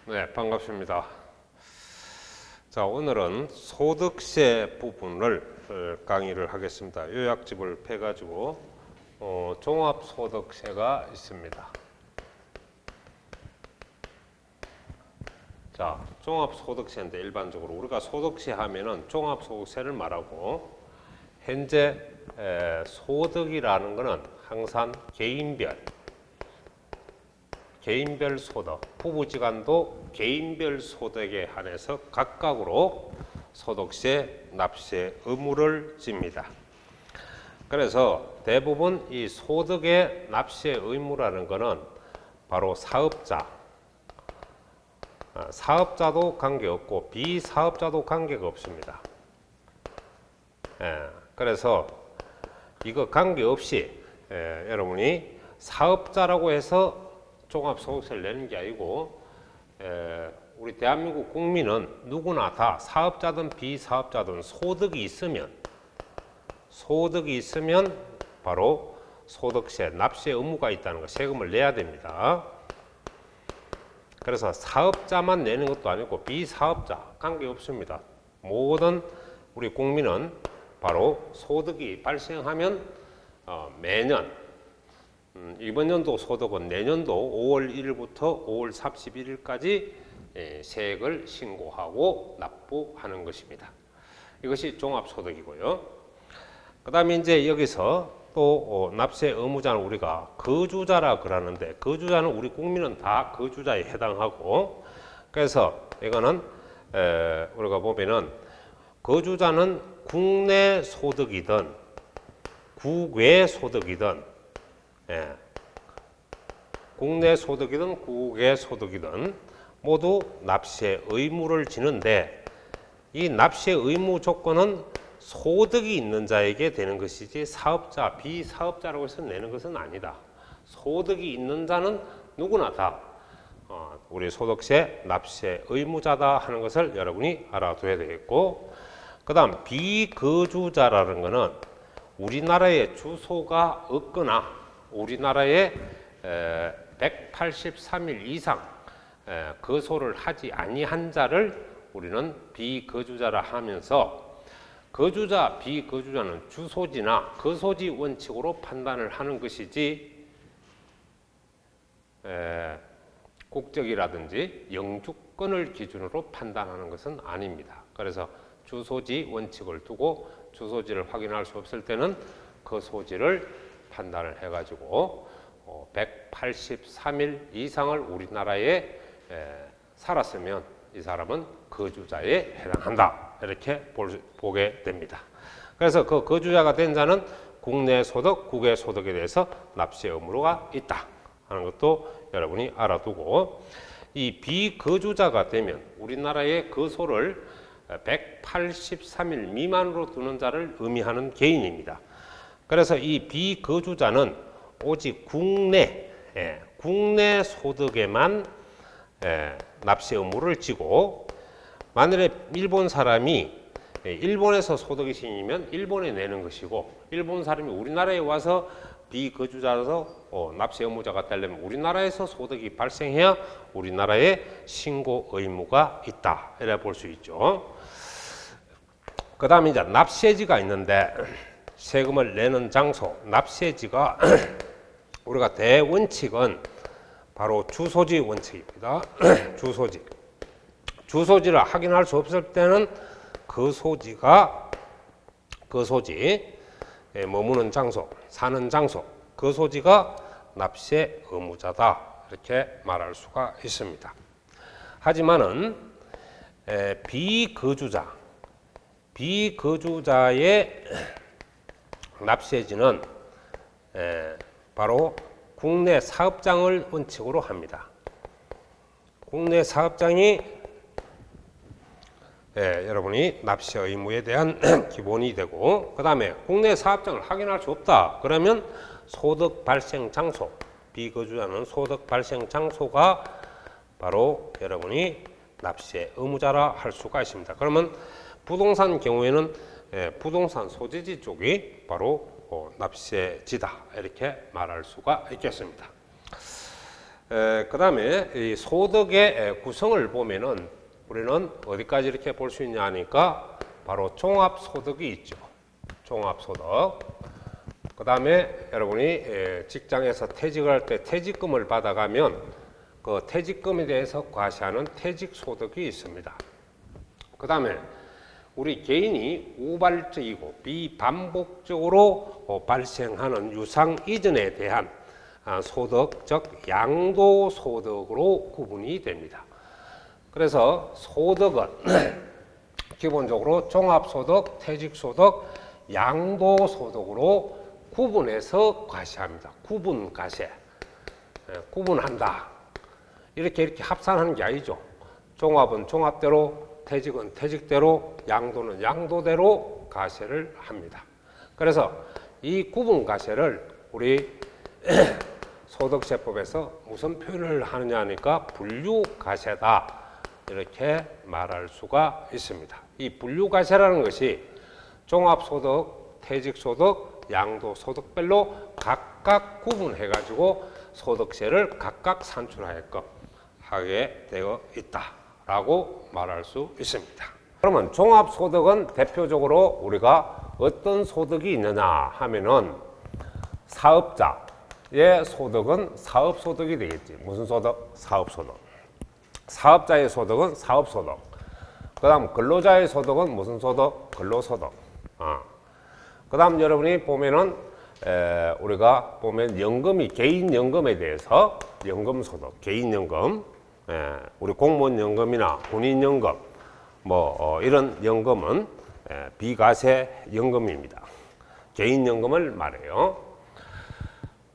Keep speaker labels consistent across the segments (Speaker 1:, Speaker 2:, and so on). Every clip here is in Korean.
Speaker 1: 네, 반갑습니다. 자, 오늘은 소득세 부분을 강의를 하겠습니다. 요약집을 펴가지고 종합소득세가 있습니다. 자, 종합소득세인데 일반적으로 우리가 소득세 하면은 종합소득세를 말하고 현재 소득이라는 것은 항상 개인별 소득, 부부지간도 개인별 소득에 한해서 각각으로 소득세, 납세 의무를 집니다. 그래서 대부분 이 소득의 납세 의무라는 것은 바로 사업자도 관계없고 비사업자도 관계가 없습니다. 그래서 이거 관계없이 여러분이 사업자라고 해서 종합소득세를 내는 게 아니고 우리 대한민국 국민은 누구나 다 사업자든 비사업자든 소득이 있으면 바로 소득세, 납세 의무가 있다는 거, 세금을 내야 됩니다. 그래서 사업자만 내는 것도 아니고 비사업자 관계없습니다. 모든 우리 국민은 바로 소득이 발생하면 매년 이번 연도 소득은 내년도 5월 1일부터 5월 31일까지 세액을 신고하고 납부하는 것입니다. 이것이 종합소득이고요. 그 다음에 이제 여기서 또 납세 의무자는 우리가 거주자라 그러는데, 거주자는 우리 국민은 다 거주자에 해당하고, 그래서 이거는 우리가 보면은 거주자는 국내 소득이든 국외 소득이든 국내 소득이든 국외 소득이든 모두 납세 의무를 지는데, 이 납세 의무 조건은 소득이 있는 자에게 되는 것이지 사업자, 비사업자라고 해서 내는 것은 아니다. 소득이 있는 자는 누구나 다 우리 소득세 납세 의무자다 하는 것을 여러분이 알아둬야 되겠고, 그 다음 비거주자라는 것은 우리나라에 주소가 없거나 우리나라에 183일 이상 거소를 하지 아니한 자를 우리는 비거주자라 하면서, 거주자, 비거주자는 주소지나 거소지 원칙으로 판단을 하는 것이지 국적이라든지 영주권을 기준으로 판단하는 것은 아닙니다. 그래서 주소지 원칙을 두고 주소지를 확인할 수 없을 때는 거소지를 판단을 해가지고 183일 이상을 우리나라에 살았으면 이 사람은 거주자에 해당한다, 이렇게 보게 됩니다. 그래서 그 거주자가 된 자는 국내 소득, 국외 소득에 대해서 납세 의무가 있다 하는 것도 여러분이 알아두고, 이 비거주자가 되면 우리나라의 거소를 183일 미만으로 두는 자를 의미하는 개인입니다. 그래서 이 비거주자는 오직 국내 소득에만 납세 의무를 지고, 만일에 일본 사람이 일본에서 소득이 생기면 일본에 내는 것이고, 일본 사람이 우리나라에 와서 비거주자라서 납세 의무자가 되려면 우리나라에서 소득이 발생해야 우리나라에 신고 의무가 있다, 이래 볼 수 있죠. 그 다음에 이제 납세지가 있는데, 세금을 내는 장소, 납세지가 우리가 대원칙은 바로 주소지 원칙입니다. 주소지를 확인할 수 없을 때는 거소지, 머무는 장소, 사는 장소, 거소지가 납세 의무자다, 이렇게 말할 수가 있습니다. 하지만은 비거주자의 납세지는 바로 국내 사업장을 원칙으로 합니다. 국내 사업장이 여러분이 납세 의무에 대한 기본이 되고, 그 다음에 국내 사업장을 확인할 수 없다 그러면 소득 발생 장소, 비거주자는 소득 발생 장소가 바로 여러분이 납세 의무자라 할 수가 있습니다. 그러면 부동산 경우에는 부동산 소재지 쪽이 바로 납세지다, 이렇게 말할 수가 있겠습니다. 그 다음에 이 소득의 구성을 보면은 우리는 어디까지 이렇게 볼 수 있냐 하니까 바로 종합소득이 있죠. 종합소득. 그 다음에 여러분이 직장에서 퇴직을 할 때 퇴직금을 받아가면 그 퇴직금에 대해서 과세하는 퇴직소득이 있습니다. 그 다음에 우리 개인이 우발적이고 비반복적으로 발생하는 유상 이전에 대한 소득, 즉 양도소득으로 구분이 됩니다. 그래서 소득은 기본적으로 종합소득, 퇴직소득, 양도소득으로 구분해서 과세합니다. 구분과세. 구분한다. 이렇게 합산하는 게 아니죠. 종합은 종합대로, 퇴직은 퇴직대로, 양도는 양도대로 과세를 합니다. 그래서 이 구분과세를 우리 소득세법에서 무슨 표현을 하느냐 하니까 분류과세다. 이렇게 말할 수가 있습니다. 이 분류과세라는 것이 종합소득, 퇴직소득, 양도소득별로 각각 구분해가지고 소득세를 각각 산출하게끔 하게 되어 있다라고 말할 수 있습니다. 그러면 종합소득은 대표적으로 우리가 어떤 소득이 있느냐 하면은 사업자의 소득은 사업소득이 되겠지. 무슨 소득? 사업소득. 사업자의 소득은 사업소득. 그 다음 근로자의 소득은 무슨 소득? 근로소득. 그 다음 여러분이 보면은 우리가 보면 연금이 개인연금에 대해서 연금소득, 개인연금, 우리 공무원연금이나 군인연금 뭐 이런 연금은 비과세 연금입니다. 개인연금을 말해요.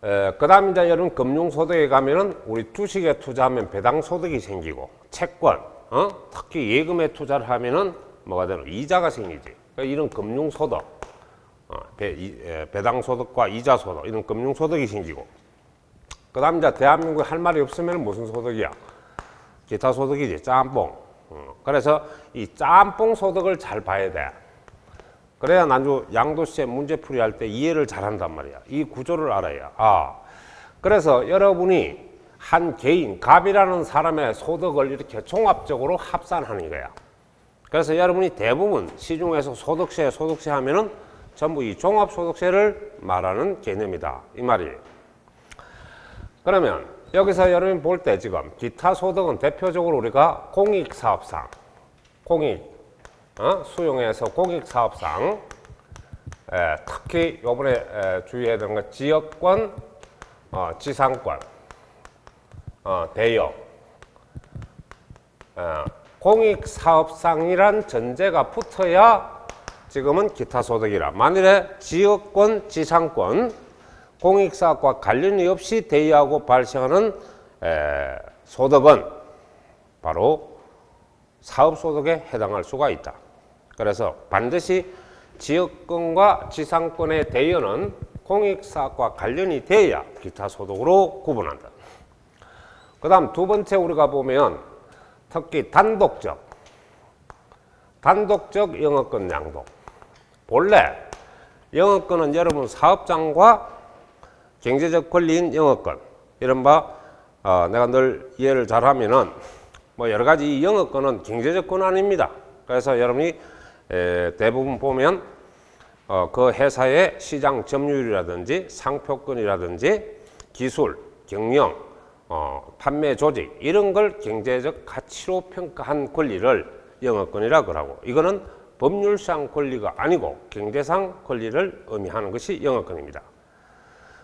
Speaker 1: 그 다음 이제 여러분 금융소득에 가면은 우리 주식에 투자하면 배당소득이 생기고 채권, 특히 예금에 투자를 하면은 뭐가 되노? 이자가 생기지. 그러니까 이런 금융소득, 배당소득과 이자소득 이런 금융소득이 생기고 그 다음 이제 대한민국에 할 말이 없으면 무슨 소득이야? 기타 소득이지. 짬뽕. 그래서 이 짬뽕 소득을 잘 봐야 돼. 그래야 나중 양도세 문제풀이 할 때 이해를 잘한단 말이야. 이 구조를 알아야. 그래서 여러분이 한 개인, 갑이라는 사람의 소득을 이렇게 종합적으로 합산하는 거야. 그래서 여러분이 대부분 시중에서 소득세 하면은 전부 이 종합소득세를 말하는 개념이다. 이 말이에요. 그러면 여기서 여러분이 볼 때 지금 기타 소득은 대표적으로 우리가 공익사업상, 수용해서 공익사업상, 특히 요번에 주의해야 되는 건 지역권, 지상권, 대역, 공익사업상이란 전제가 붙어야 지금은 기타 소득이라. 만일에 지역권, 지상권, 공익사업과 관련이 없이 대의하고 발생하는 소득은 바로 사업소득에 해당할 수가 있다. 그래서 반드시 지역권과 지상권의 대여는 공익사업과 관련이 돼야 기타 소득으로 구분한다. 그 다음 두 번째 우리가 보면 특히 단독적 영업권 양도. 본래 영업권은 여러분 사업장과 경제적 권리인 영업권, 이른바 내가 늘 이해를 잘하면은 뭐 여러 가지 이 영업권은 경제적 권한입니다. 그래서 여러분이 대부분 보면 그 회사의 시장 점유율이라든지 상표권이라든지 기술, 경영, 판매 조직 이런 걸 경제적 가치로 평가한 권리를 영업권이라고 하고, 이거는 법률상 권리가 아니고 경제상 권리를 의미하는 것이 영업권입니다.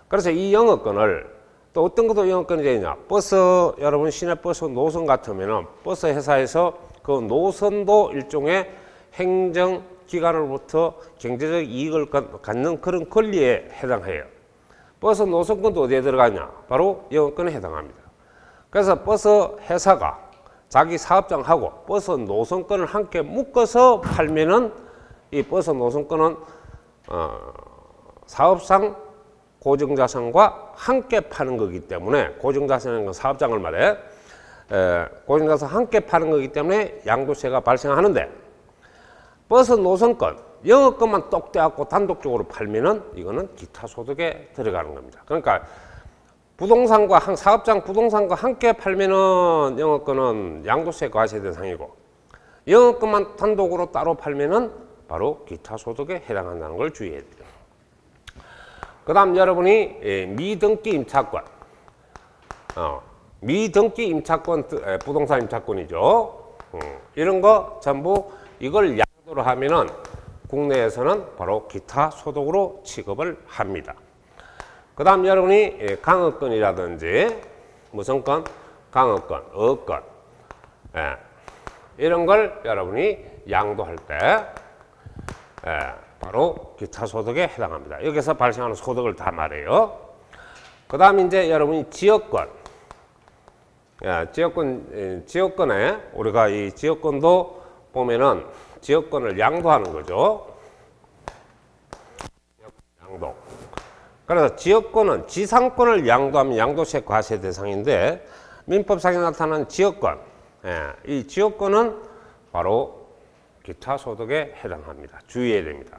Speaker 1: 그래서 이 영업권을 또 어떤 것도 영업권이 되느냐? 버스, 여러분 시내버스 노선 같으면은 버스 회사에서 그 노선도 일종의 행정기관으로부터 경제적 이익을 갖는 그런 권리에 해당해요. 버스 노선권도 어디에 들어가냐? 바로 영업권에 해당합니다. 그래서 버스 회사가 자기 사업장하고 버스 노선권을 함께 묶어서 팔면은 이 버스 노선권은 사업상 고정자산과 함께 파는 거기 때문에, 고정자산은 사업장을 말해, 고정자산 함께 파는 거기 때문에 양도세가 발생하는데, 버스 노선권, 영업권만 똑 떼갖고 단독적으로 팔면은 이거는 기타 소득에 들어가는 겁니다. 그러니까 사업장 부동산과 함께 팔면은 영업권은 양도세 과세 대상이고, 영업권만 단독으로 따로 팔면은 바로 기타 소득에 해당한다는 걸 주의해야 돼요. 그 다음 여러분이 미등기 임차권, 미등기 임차권, 부동산 임차권이죠. 이런 거 전부 이걸 양도로 하면은 국내에서는 바로 기타 소득으로 취급을 합니다. 그 다음 여러분이 강업권이라든지 무슨 권? 강업권, 어권, 이런 걸 여러분이 양도할 때 바로 기타 소득에 해당합니다. 여기서 발생하는 소득을 다 말해요. 그 다음 이제 여러분이 지역권, 지역권에 우리가 이 지역권도 보면은 지역권을 양도하는 거죠. 양도. 그래서 지역권은 지상권을 양도하면 양도세 과세 대상인데, 민법상에 나타나는 지역권, 이 지역권은 바로 기타 소득에 해당합니다. 주의해야 됩니다.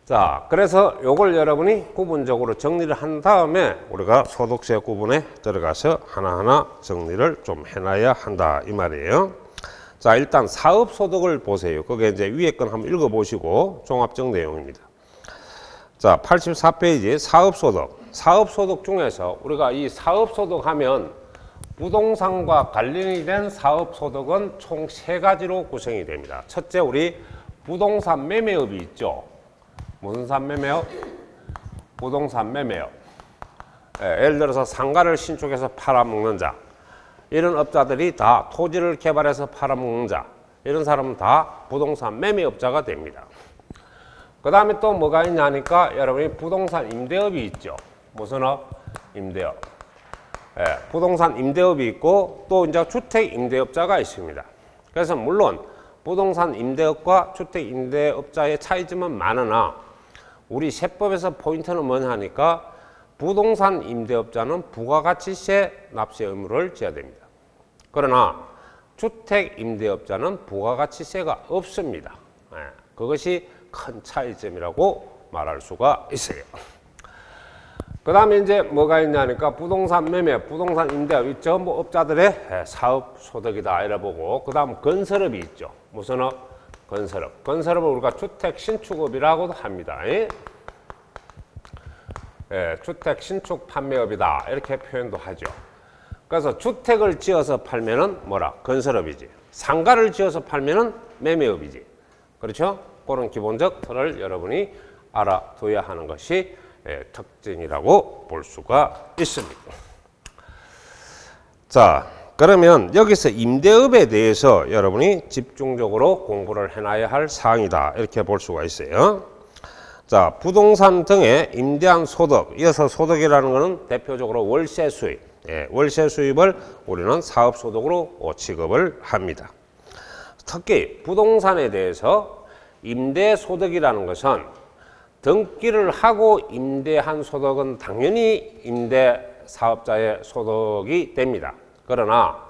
Speaker 1: 자, 그래서 요걸 여러분이 구분적으로 정리를 한 다음에 우리가 소득세 구분에 들어가서 하나하나 정리를 좀 해놔야 한다, 이 말이에요. 자, 일단 사업소득을 보세요. 그게 이제 위에 건 한번 읽어보시고 종합적 내용입니다. 자, 84페이지 사업소득. 사업소득 중에서 우리가 이 사업소득 하면 부동산과 관련이 된 사업소득은 총 3가지로 구성이 됩니다. 첫째, 우리 부동산 매매업이 있죠. 무슨 산 매매업? 부동산 매매업. 예를 들어서 상가를 신축해서 팔아먹는 자, 이런 업자들이 다 토지를 개발해서 팔아먹는 자, 이런 사람은 다 부동산 매매업자가 됩니다. 그 다음에 또 뭐가 있냐니까 여러분이 부동산 임대업이 있죠. 무슨 업? 임대업. 부동산 임대업이 있고 또 이제 주택 임대업자가 있습니다. 그래서 물론 부동산 임대업과 주택 임대업자의 차이점은 많으나 우리 세법에서 포인트는 뭐냐 하니까 부동산 임대업자는 부가가치세 납세 의무를 져야 됩니다. 그러나 주택 임대업자는 부가가치세가 없습니다. 그것이 큰 차이점이라고 말할 수가 있어요. 그 다음에 이제 뭐가 있냐니까 부동산 매매, 부동산 임대업, 이 전부 업자들의 사업 소득이다 이래 보고, 그 다음 건설업이 있죠. 무슨 업? 건설업. 건설업을 우리가 주택 신축업이라고도 합니다. 주택 신축 판매업이다 이렇게 표현도 하죠. 그래서 주택을 지어서 팔면은 뭐라? 건설업이지. 상가를 지어서 팔면은 매매업이지. 그렇죠? 그런 기본적 틀을 여러분이 알아둬야 하는 것이 특징이라고 볼 수가 있습니다. 자, 그러면 여기서 임대업에 대해서 여러분이 집중적으로 공부를 해놔야 할 사항이다 이렇게 볼 수가 있어요. 자, 부동산 등의 임대한 소득, 이어서 소득이라는 것은 대표적으로 월세 수입, 월세 수입을 우리는 사업소득으로 취급을 합니다. 특히 부동산에 대해서 임대소득이라는 것은 등기를 하고 임대한 소득은 당연히 임대사업자의 소득이 됩니다. 그러나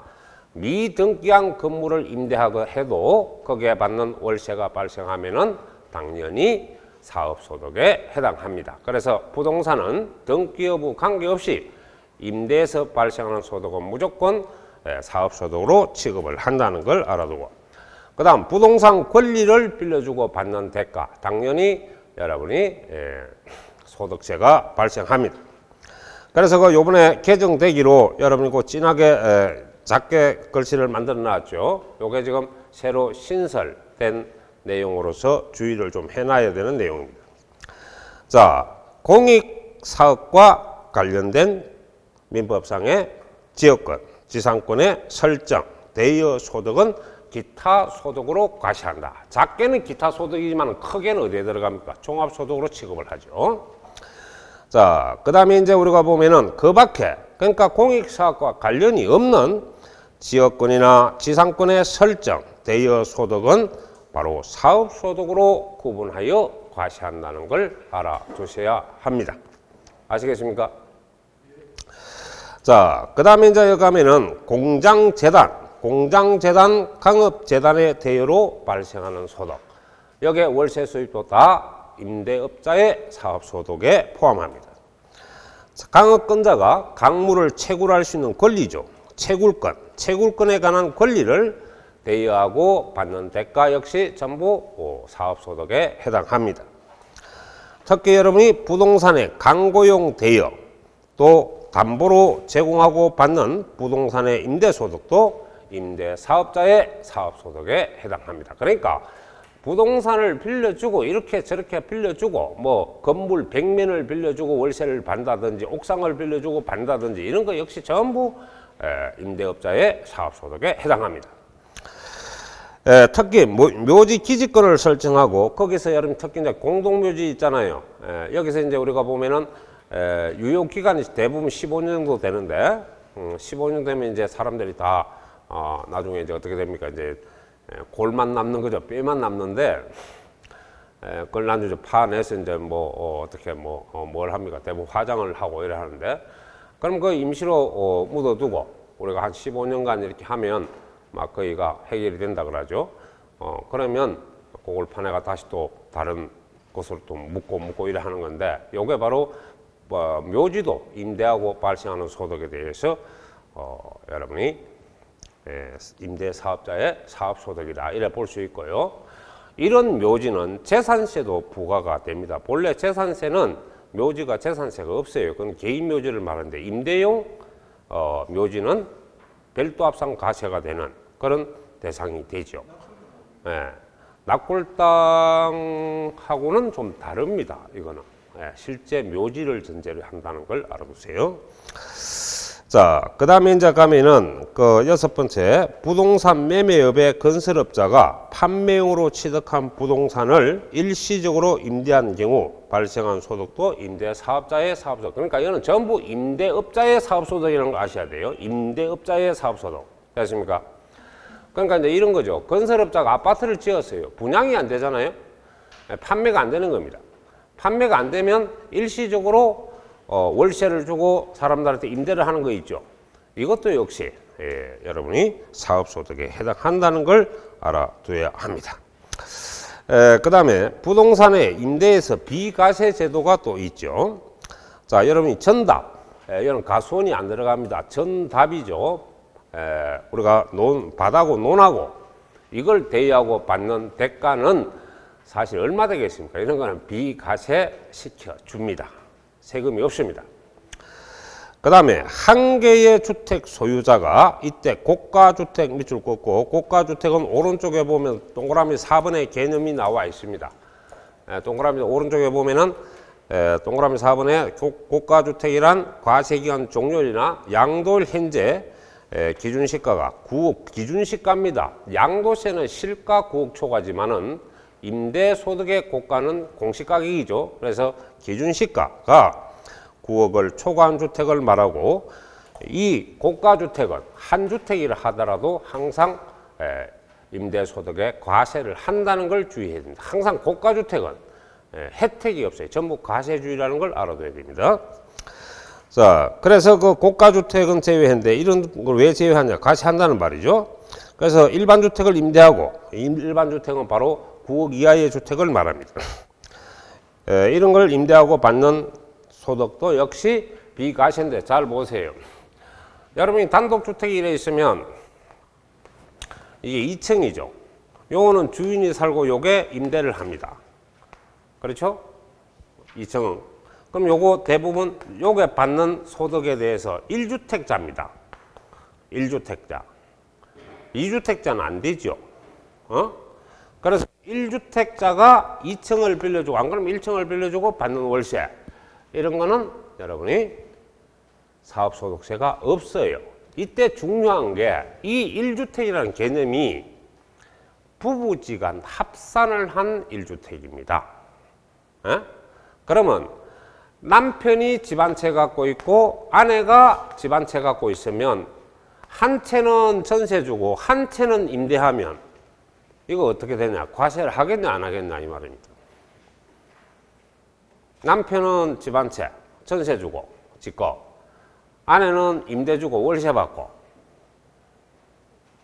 Speaker 1: 미등기한 건물을 임대하고 해도 거기에 받는 월세가 발생하면은 당연히 사업소득에 해당합니다. 그래서 부동산은 등기 여부 관계없이 임대에서 발생하는 소득은 무조건 사업소득으로 취급을 한다는 걸 알아두고, 그 다음 부동산 권리를 빌려주고 받는 대가, 당연히 여러분이 소득세가 발생합니다. 그래서 그 요번에 개정되기로 여러분이 그 진하게 작게 글씨를 만들어 놨죠. 요게 지금 새로 신설된 내용으로서 주의를 좀 해놔야 되는 내용입니다. 자, 공익사업과 관련된 민법상의 지역권, 지상권의 설정, 대여 소득은 기타 소득으로 과세한다. 작게는 기타 소득이지만 크게는 어디에 들어갑니까? 종합소득으로 취급을 하죠. 자, 그 다음에 이제 우리가 보면은 그 밖에, 그러니까 공익사업과 관련이 없는 지역권이나 지상권의 설정, 대여 소득은 바로 사업소득으로 구분하여 과세한다는 걸 알아두셔야 합니다. 아시겠습니까? 자, 그 다음에 이제 여기 가면은 공장재단, 강업재단의 대여로 발생하는 소득. 여기에 월세 수입도 다 임대업자의 사업소득에 포함합니다. 강업권자가 강물을 채굴할 수 있는 권리죠. 채굴권에 관한 권리를 대여하고 받는 대가 역시 전부 사업소득에 해당합니다. 특히 여러분이 부동산의 강고용 대여, 또 담보로 제공하고 받는 부동산의 임대소득도 임대사업자의 사업소득에 해당합니다. 그러니까 부동산을 빌려주고 이렇게 저렇게 빌려주고 뭐 건물 100면을 빌려주고 월세를 받는다든지 옥상을 빌려주고 받는다든지 이런 거 역시 전부 임대업자의 사업소득에 해당합니다. 특히 묘지 기지권을 설정하고 거기서 여러분 특히 이제 공동묘지 있잖아요. 여기서 이제 우리가 보면은 유효기간이 대부분 15년 정도 되는데 15년 되면 이제 사람들이 다 나중에 이제 어떻게 됩니까? 이제 골만 남는 거죠. 뼈만 남는데 그걸 나중에 파내서 이제 뭐 어떻게 뭘 합니까? 대부분 화장을 하고 이래 하는데 그럼 그 임시로 묻어두고 우리가 한 15년간 이렇게 하면 막 거기가 해결이 된다 그러죠. 그러면 그걸 파내가 다시 또 다른 곳으로 또 묻고 이래 하는 건데 요게 바로 묘지도 임대하고 발생하는 소득에 대해서 여러분이 임대사업자의 사업소득이다 이래 볼 수 있고요. 이런 묘지는 재산세도 부과가 됩니다. 본래 재산세는 묘지가 재산세가 없어요. 그건 개인 묘지를 말하는데 임대용 묘지는 별도 합산 과세가 되는 그런 대상이 되죠. 낙골당하고는 좀 다릅니다. 이거는 실제 묘지를 전제로 한다는 걸 알아두세요. 자, 그 다음에 이제 가면은 그 6번째 부동산 매매업의 건설업자가 판매용으로 취득한 부동산을 일시적으로 임대한 경우 발생한 소득도 임대사업자의 사업소득. 그러니까 이거는 전부 임대업자의 사업소득이라는 거 아셔야 돼요. 임대업자의 사업소득. 됐습니까? 그러니까 이제 이런 거죠. 건설업자가 아파트를 지었어요. 분양이 안 되잖아요. 판매가 안 되는 겁니다. 판매가 안 되면 일시적으로 월세를 주고 사람들한테 임대를 하는 거 있죠. 이것도 역시 여러분이 사업소득에 해당한다는 걸 알아둬야 합니다. 그 다음에 부동산의 임대에서 비과세 제도가 또 있죠. 자, 여러분이 전답, 이런 가수원이 안 들어갑니다. 전답이죠. 우리가 받하고 논하고 이걸 대여하고 받는 대가는 사실 얼마 되겠습니까? 이런 거는 비과세 시켜줍니다. 세금이 없습니다. 그 다음에 한 개의 주택 소유자가 이때 고가주택 밑줄 긋고 고가주택은 오른쪽에 보면 동그라미 4번의 개념이 나와 있습니다. 동그라미 오른쪽에 보면은 동그라미 4번에 고가주택이란 과세기간 종료일이나 양도일 현재 기준시가가 9억 기준시가입니다. 양도세는 실가 9억 초과지만은 임대소득의 고가는 공시가격이죠. 그래서 기준시가가 9억을 초과한 주택을 말하고 이 고가주택은 한 주택이라 하더라도 항상 임대소득에 과세를 한다는 걸 주의해야 됩니다. 항상 고가주택은 혜택이 없어요. 전부 과세주의라는 걸 알아둬야 됩니다. 자, 그래서 그 고가주택은 제외했는데 이런 걸 왜 제외하냐? 과세한다는 말이죠. 그래서 일반주택을 임대하고 일반주택은 바로 9억 이하의 주택을 말합니다. 이런 걸 임대하고 받는 소득도 역시 비과세인데 잘 보세요. 여러분이 단독주택이 이래 있으면 이게 2층이죠. 요거는 주인이 살고 요게 임대를 합니다. 그렇죠? 2층은. 그럼 요거 대부분 요게 받는 소득에 대해서 1주택자입니다. 1주택자. 2주택자는 안 되죠. 그래서 1주택자가 2층을 빌려주고 안 그러면 1층을 빌려주고 받는 월세 이런 거는 여러분이 사업소득세가 없어요. 이때 중요한 게 이 1주택이라는 개념이 부부지간 합산을 한 1주택입니다. 그러면 남편이 집 한 채 갖고 있고 아내가 집 한 채 갖고 있으면 한 채는 전세 주고 한 채는 임대하면 이거 어떻게 되냐? 과세를 하겠냐 안 하겠냐 이 말입니다. 남편은 집 한 채 전세 주고 지거 아내는 임대 주고 월세 받고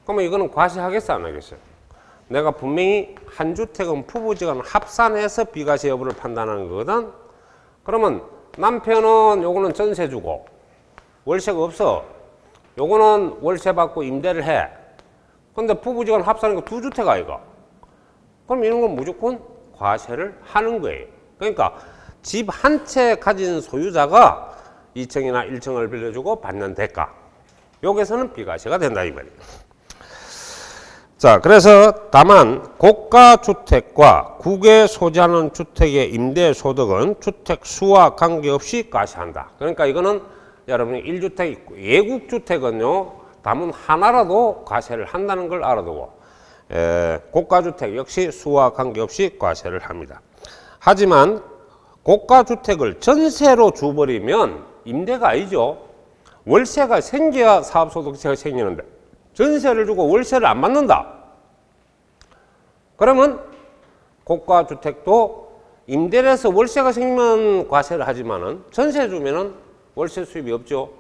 Speaker 1: 그러면 이거는 과세하겠어 안 하겠어요? 내가 분명히 한 주택은 부부지간 합산해서 비과세 여부를 판단하는 거거든. 그러면 남편은 요거는 전세 주고 월세가 없어. 요거는 월세 받고 임대를 해. 근데 부부지간 합산하니까 두 주택 아이가. 그럼 이런 건 무조건 과세를 하는 거예요. 그러니까 집 한 채 가진 소유자가 2층이나 1층을 빌려주고 받는 대가. 여기서는 비과세가 된다 이 말이에요. 자, 그래서 다만 고가주택과 국외 소지하는 주택의 임대소득은 주택 수와 관계없이 과세한다. 그러니까 이거는 여러분이 1주택 있고 예국주택은요 다문 하나라도 과세를 한다는 걸 알아두고 고가주택 역시 수와 관계없이 과세를 합니다. 하지만 고가주택을 전세로 줘버리면 임대가 아니죠. 월세가 생겨야 사업소득세가 생기는데 전세를 주고 월세를 안 받는다. 그러면 고가주택도 임대를 해서 월세가 생기면 과세를 하지만은 전세 주면은 월세 수입이 없죠.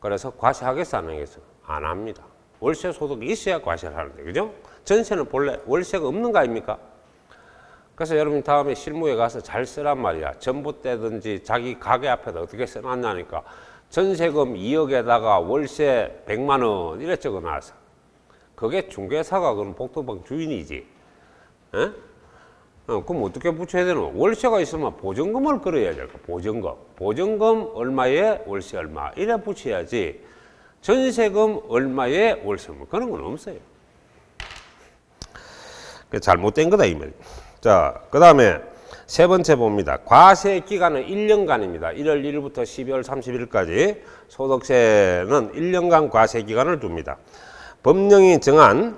Speaker 1: 그래서 과세하겠어 안 하겠어? 안 합니다. 월세 소득이 있어야 과세를 하는데, 그죠? 전세는 본래 월세가 없는 거 아닙니까? 그래서 여러분 다음에 실무에 가서 잘 쓰란 말이야. 전봇대든지 자기 가게 앞에다 어떻게 써놨냐니까. 전세금 2억에다가 월세 100만 원 이래 적어놨어. 그게 중개사가 그럼 복도방 주인이지. 에? 그럼 어떻게 붙여야 되노? 월세가 있으면 보증금을 걸어야 될까? 보증금. 보증금 얼마에 월세 얼마 이래 붙여야지. 전세금 얼마에 월세 얼마 그런 건 없어요. 잘못된 거다 이 말이에요. 자, 그 다음에 세 번째 봅니다. 과세 기간은 1년간입니다. 1월 1일부터 12월 30일까지 소득세는 1년간 과세 기간을 둡니다. 법령이 정한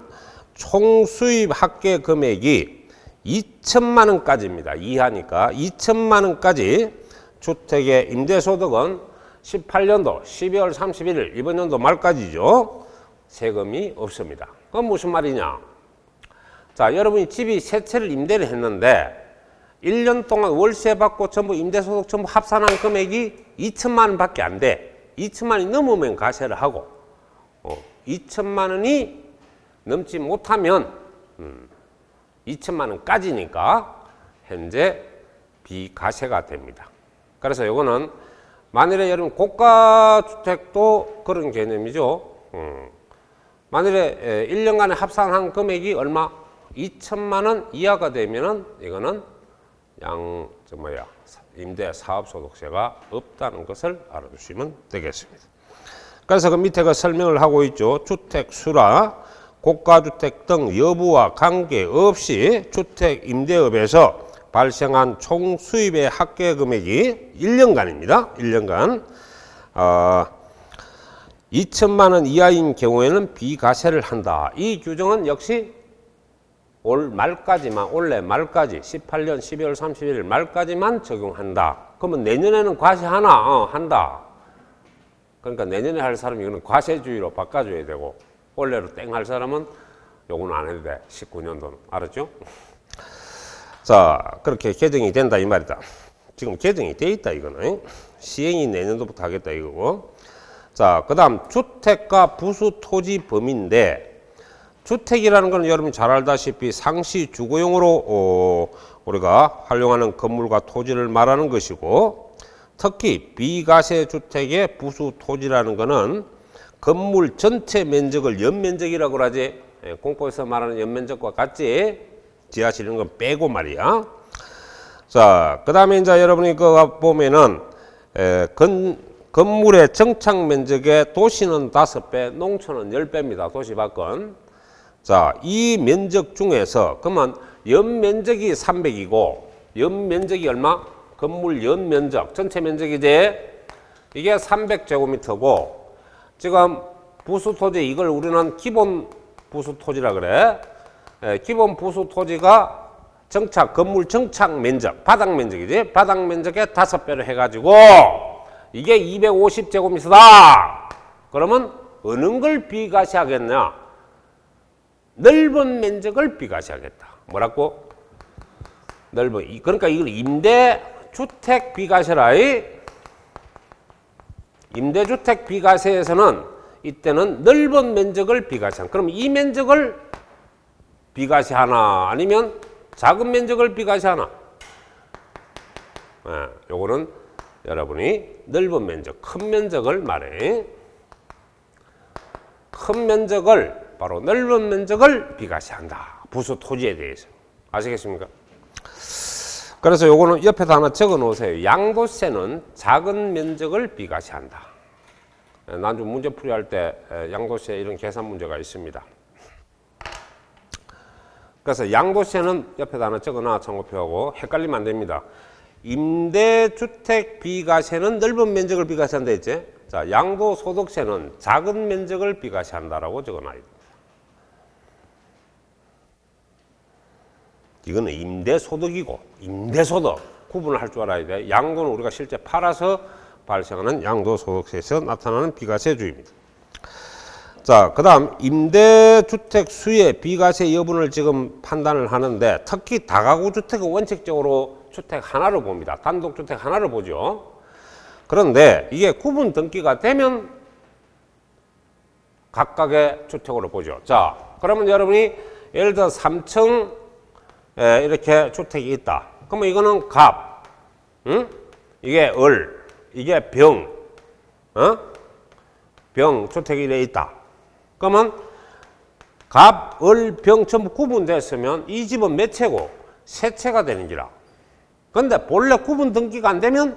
Speaker 1: 총수입 합계 금액이 2천만 원까지입니다. 이하니까 2천만 원까지 주택의 임대소득은 18년도 12월 31일 이번 연도 말까지죠. 세금이 없습니다. 그건 무슨 말이냐? 자, 여러분이 집이 세 채를 임대를 했는데 1년 동안 월세 받고 전부 임대소득 전부 합산한 금액이 2천만 원밖에 안 돼. 2천만 원이 넘으면 과세를 하고 2천만 원이 넘지 못하면 2천만 원까지니까 현재 비과세가 됩니다. 그래서 이거는 만일에 여러분 고가주택도 그런 개념이죠. 만일에 1년간에 합산한 금액이 얼마? 2천만 원 이하가 되면은 이거는 임대 사업소득세가 없다는 것을 알아두시면 되겠습니다. 그래서 그 밑에 그 설명을 하고 있죠. 주택수라 고가주택 등 여부와 관계없이 주택 임대업에서 발생한 총 수입의 합계 금액이 1년간입니다. 1년간 2천만 원 이하인 경우에는 비과세를 한다. 이 규정은 역시 올 말까지만, 올해 말까지 18년 12월 31일 말까지만 적용한다. 그러면 내년에는 과세하나? 한다. 그러니까 내년에 할 사람이 이거는 과세주의로 바꿔줘야 되고 올해로 땡 할 사람은 요거는 안 해도 돼. 19년도는. 알았죠? 자, 그렇게 개정이 된다 이 말이다. 지금 개정이 돼 있다 이거는. 시행이 내년도부터 하겠다 이거고. 자, 그 다음 주택과 부수 토지 범위인데 주택이라는 건 여러분이 잘 알다시피 상시 주거용으로 우리가 활용하는 건물과 토지를 말하는 것이고 특히 비과세 주택의 부수 토지라는 것은 건물 전체 면적을 연면적이라고 하지. 공포에서 말하는 연면적과 같지. 지하실 이런 건 빼고 말이야. 자, 그 다음에 이제 여러분이 그 보면은 건물의 정착 면적의 도시는 5배, 농촌은 10배입니다. 도시 밖은. 자, 이 면적 중에서 그러면 연면적이 300이고 연면적이 얼마? 건물 연면적, 전체 면적이지? 이게 300제곱미터고 지금 부수토지 이걸 우리는 기본 부수토지라 그래. 기본 부수토지가 정착, 건물 정착 면적, 바닥 면적이지? 바닥 면적의 5배를 해가지고 이게 250제곱미터다. 그러면 어느 걸 비과세하겠냐? 넓은 면적을 비과세하겠다. 뭐라고? 넓은. 그러니까 이걸 임대주택 비과세라. 임대주택 비과세에서는 이때는 넓은 면적을 비과세한다. 그럼 이 면적을 비과세하나 아니면 작은 면적을 비과세하나? 요거는 여러분이 넓은 면적, 큰 면적을 말해. 큰 면적을, 바로 넓은 면적을 비과세한다. 부수 토지에 대해서. 아시겠습니까? 그래서 요거는 옆에다 하나 적어 놓으세요. 양도세는 작은 면적을 비과세한다. 나중에 문제풀이 할 때 양도세 이런 계산 문제가 있습니다. 그래서 양도세는 옆에다 하나 적어놔 참고표하고 헷갈리면 안 됩니다. 임대주택 비과세는 넓은 면적을 비과세한다 했지? 자, 양도소득세는 작은 면적을 비과세한다라고 적어놔야 됩니다. 이거는 임대소득이고 임대소득 구분을 할 줄 알아야 돼. 양도는 우리가 실제 팔아서 발생하는 양도소득세에서 나타나는 비과세주의입니다. 자, 그 다음 임대주택 수의 비과세 여부를 지금 판단을 하는데 특히 다가구 주택은 원칙적으로 주택 하나를 봅니다. 단독주택 하나를 보죠. 그런데 이게 구분 등기가 되면 각각의 주택으로 보죠. 자, 그러면 여러분이 예를 들어 3층 이렇게 주택이 있다. 그러면 이거는 갑, 응? 이게 을, 이게 병, 병 주택이 이래 있다. 그러면 갑, 을, 병 전부 구분됐으면 이 집은 몇 채고? 세 채가 되는 기라. 근데 본래 구분 등기가 안 되면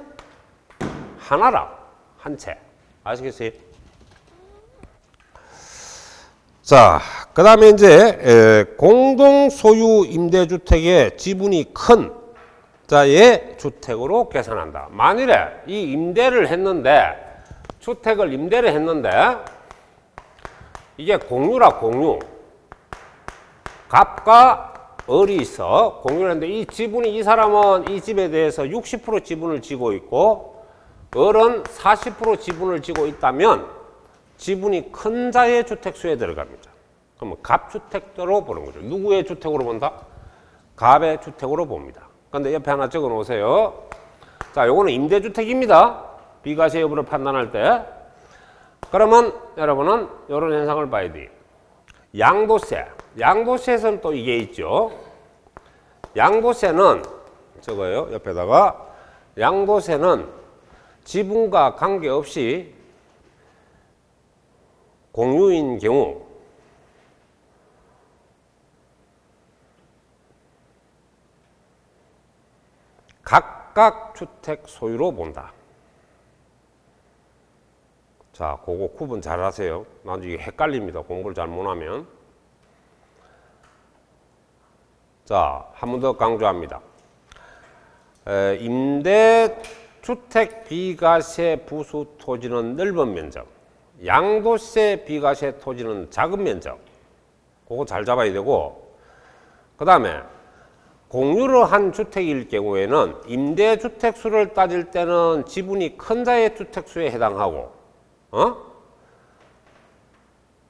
Speaker 1: 하나라, 한 채. 아시겠어요? 자, 그 다음에 이제 공동 소유 임대주택의 지분이 큰 자의 주택으로 계산한다. 만일에 이 임대를 했는데, 주택을 임대를 했는데, 이게 공유라, 공유. 갑과 을이 있어. 공유를 했는데, 이 지분이, 이 사람은 이 집에 대해서 60% 지분을 지고 있고, 을은 40% 지분을 지고 있다면, 지분이 큰 자의 주택수에 들어갑니다. 그러면 갑주택으로 보는 거죠. 누구의 주택으로 본다? 갑의 주택으로 봅니다. 그런데 옆에 하나 적어 놓으세요. 자, 요거는 임대주택입니다. 비과세 여부를 판단할 때. 그러면 여러분은 이런 현상을 봐야 돼요. 양도세. 양도세에서는 또 이게 있죠. 양도세는 저거요. 옆에다가 양도세는 지분과 관계없이 공유인 경우 각각 주택 소유로 본다. 자, 그거 구분 잘 하세요. 나중에 헷갈립니다. 공부를 잘 못하면. 자, 한 번 더 강조합니다. 임대주택 비과세 부수 토지는 넓은 면적, 양도세 비과세 토지는 작은 면적. 그거 잘 잡아야 되고, 그 다음에 공유를 한 주택일 경우에는 임대주택 수를 따질 때는 지분이 큰 자의 주택수에 해당하고,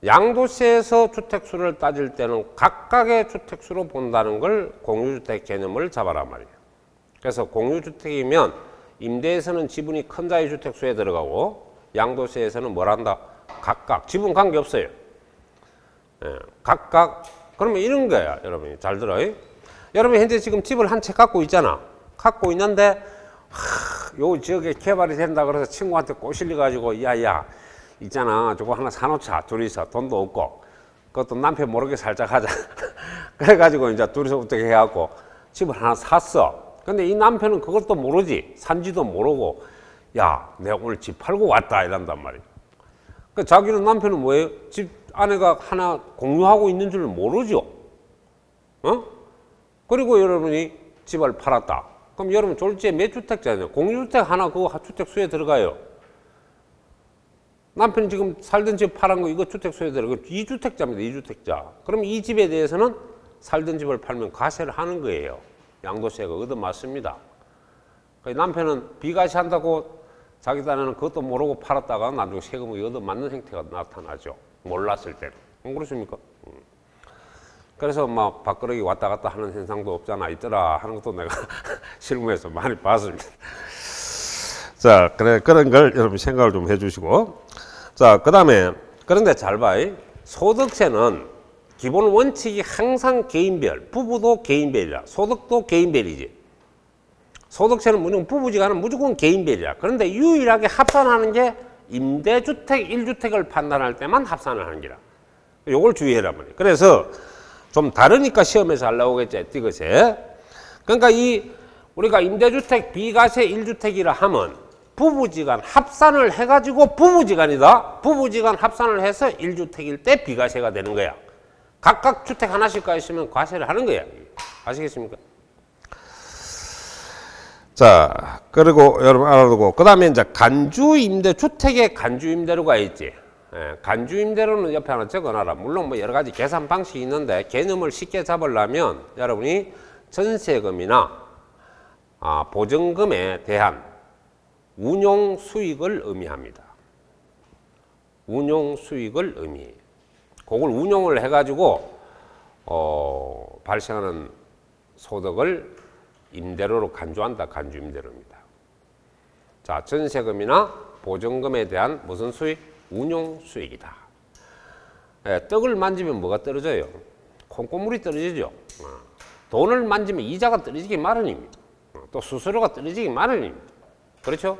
Speaker 1: 양도세에서 주택수를 따질 때는 각각의 주택수로 본다는 걸 공유주택 개념을 잡아라 말이에요. 그래서 공유주택이면 임대에서는 지분이 큰 자의 주택수에 들어가고, 양도세에서는 뭘 한다? 각각. 지분 관계없어요. 각각. 그러면 이런 거야. 여러분이 잘 들어요. 여러분 현재 지금 집을 한 채 갖고 있잖아. 갖고 있는데 요 지역에 개발이 된다 그래서 친구한테 꼬실려 가지고 야야 있잖아 저거 하나 사놓자. 둘이서 돈도 없고 그것도 남편 모르게 살짝 하자. 그래가지고 이제 둘이서 어떻게 해갖고 집을 하나 샀어. 근데 이 남편은 그것도 모르지. 산지도 모르고 야 내가 오늘 집 팔고 왔다 이런단 말이야. 그 자기는 남편은 뭐예요? 집 아내가 하나 공유하고 있는 줄 모르죠. 그리고 여러분이 집을 팔았다. 그럼 여러분 졸지에 몇 주택자냐? 공유주택 하나 그 주택수에 들어가요. 남편이 지금 살던 집 팔은 거 이거 주택수에 들어가요. 2주택자입니다. 2주택자. 그럼 이 집에 대해서는 살던 집을 팔면 과세를 하는 거예요. 양도세가 얻어맞습니다. 남편은 비과세한다고 자기 딴에는 그것도 모르고 팔았다가 나중에 세금을 얻어맞는 형태가 나타나죠. 몰랐을 때는. 안 그렇습니까? 그래서 막 밥그릇이 왔다 갔다 하는 현상도 없잖아 있더라 하는 것도 내가 실무에서 많이 봤습니다. 자, 그래 그런 걸 여러분 생각을 좀 해주시고, 자, 그 다음에 그런데 잘 봐. 소득세는 기본 원칙이 항상 개인별, 부부도 개인별이라, 소득도 개인별이지. 소득세는 무조건 부부지간은 무조건 개인별이야. 그런데 유일하게 합산하는 게 임대주택 1주택을 판단할 때만 합산을 하는 기라. 요걸 주의해라 말이야. 그래서 좀 다르니까 시험에서 잘 나오겠지, 이것이. 그러니까 우리가 임대주택 비과세 1주택이라 하면 부부지간 합산을 해가지고 부부지간이다. 부부지간 합산을 해서 1주택일 때 비과세가 되는 거야. 각각 주택 하나씩 가 있으면 과세를 하는 거야. 아시겠습니까? 자, 그리고 여러분 알아두고, 그 다음에 이제 간주임대, 주택에 간주임대료가 있지. 간주임대료는 옆에 하나 적어놔라. 물론 뭐 여러 가지 계산 방식이 있는데 개념을 쉽게 잡으려면 여러분이 전세금이나 보증금에 대한 운용 수익을 의미합니다. 운용 수익을 의미해요. 그걸 운용을 해가지고 발생하는 소득을 임대료로 간주한다. 간주임대료입니다. 자, 전세금이나 보증금에 대한 무슨 수익? 운용 수익이다. 떡을 만지면 뭐가 떨어져요? 콩고물이 떨어지죠. 돈을 만지면 이자가 떨어지기 마련입니다. 또 수수료가 떨어지기 마련입니다. 그렇죠?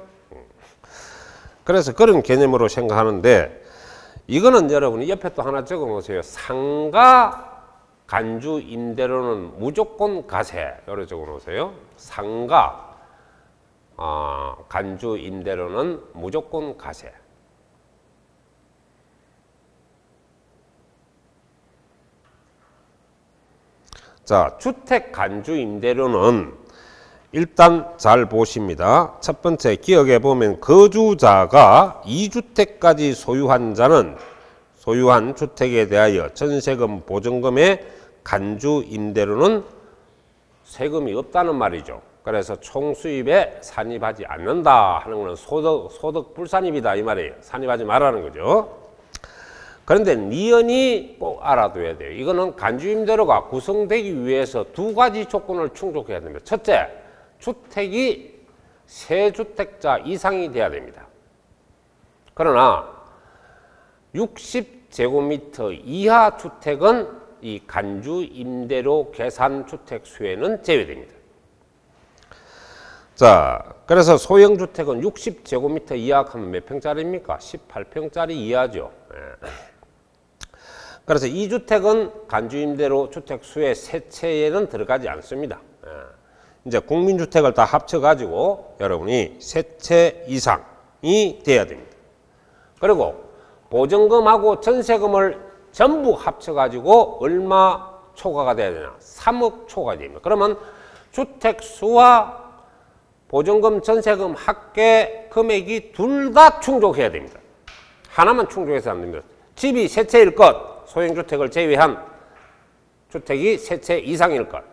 Speaker 1: 그래서 그런 개념으로 생각하는데, 이거는 여러분이 옆에 또 하나 적어 놓으세요. 상가 간주 임대료는 무조건 과세. 요래 적어 놓으세요. 상가 간주 임대료는 무조건 과세. 자, 주택 간주 임대료는 일단 잘 보십니다. 첫 번째 기억해 보면 거주자가 2주택까지 소유한 자는 소유한 주택에 대하여 전세금, 보증금의 간주 임대료는 세금이 없다는 말이죠. 그래서 총수입에 산입하지 않는다 하는 것은 소득 불산입이다 이 말이에요. 산입하지 말라는 거죠. 그런데 니은이 꼭 알아둬야 돼요. 이거는 간주임대료가 구성되기 위해서 두 가지 조건을 충족해야 됩니다. 첫째, 주택이 3주택자 이상이 돼야 됩니다. 그러나 60제곱미터 이하 주택은 이 간주임대료 계산 주택 수에는 제외됩니다. 자, 그래서 소형주택은 60제곱미터 이하 하면 몇 평짜리입니까? 18평짜리 이하죠. 그래서 이 주택은 간주임대료 주택 수의 세채에는 들어가지 않습니다. 이제 국민주택을 다 합쳐가지고 여러분이 세채 이상이 돼야 됩니다. 그리고 보증금하고 전세금을 전부 합쳐가지고 얼마 초과가 돼야 되나? 3억 초과가 됩니다. 그러면 주택수와 보증금, 전세금 합계 금액이 둘 다 충족해야 됩니다. 하나만 충족해서 안 됩니다. 집이 세 채일 것, 소형주택을 제외한 주택이 세 채 이상일 것.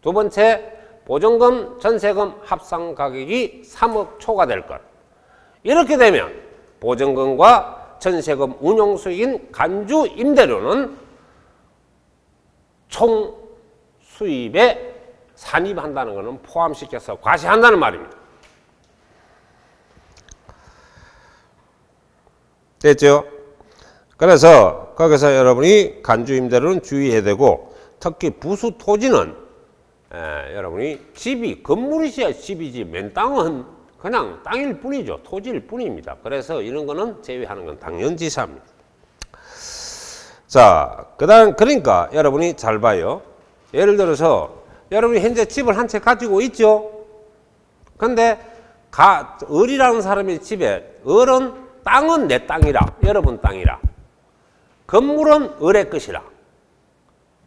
Speaker 1: 두 번째, 보증금, 전세금 합산 가격이 3억 초과될 것. 이렇게 되면 보증금과 전세금 운용수익인 간주 임대료는 총 수입에 산입한다는 것은 포함시켜서 과세한다는 말입니다. 됐죠? 그래서 거기서 여러분이 간주 임대료는 주의해야 되고, 특히 부수 토지는 여러분이 집이 건물이셔야 집이지 맨 땅은 그냥 땅일 뿐이죠. 토지일 뿐입니다. 그래서 이런 거는 제외하는 건 당연지사입니다. 자, 그러니까 여러분이 잘 봐요. 예를 들어서 여러분이 현재 집을 한 채 가지고 있죠. 근데 을이라는 사람의 집에 을은 땅은 내 땅이라, 여러분 땅이라, 건물은 을의 것이라.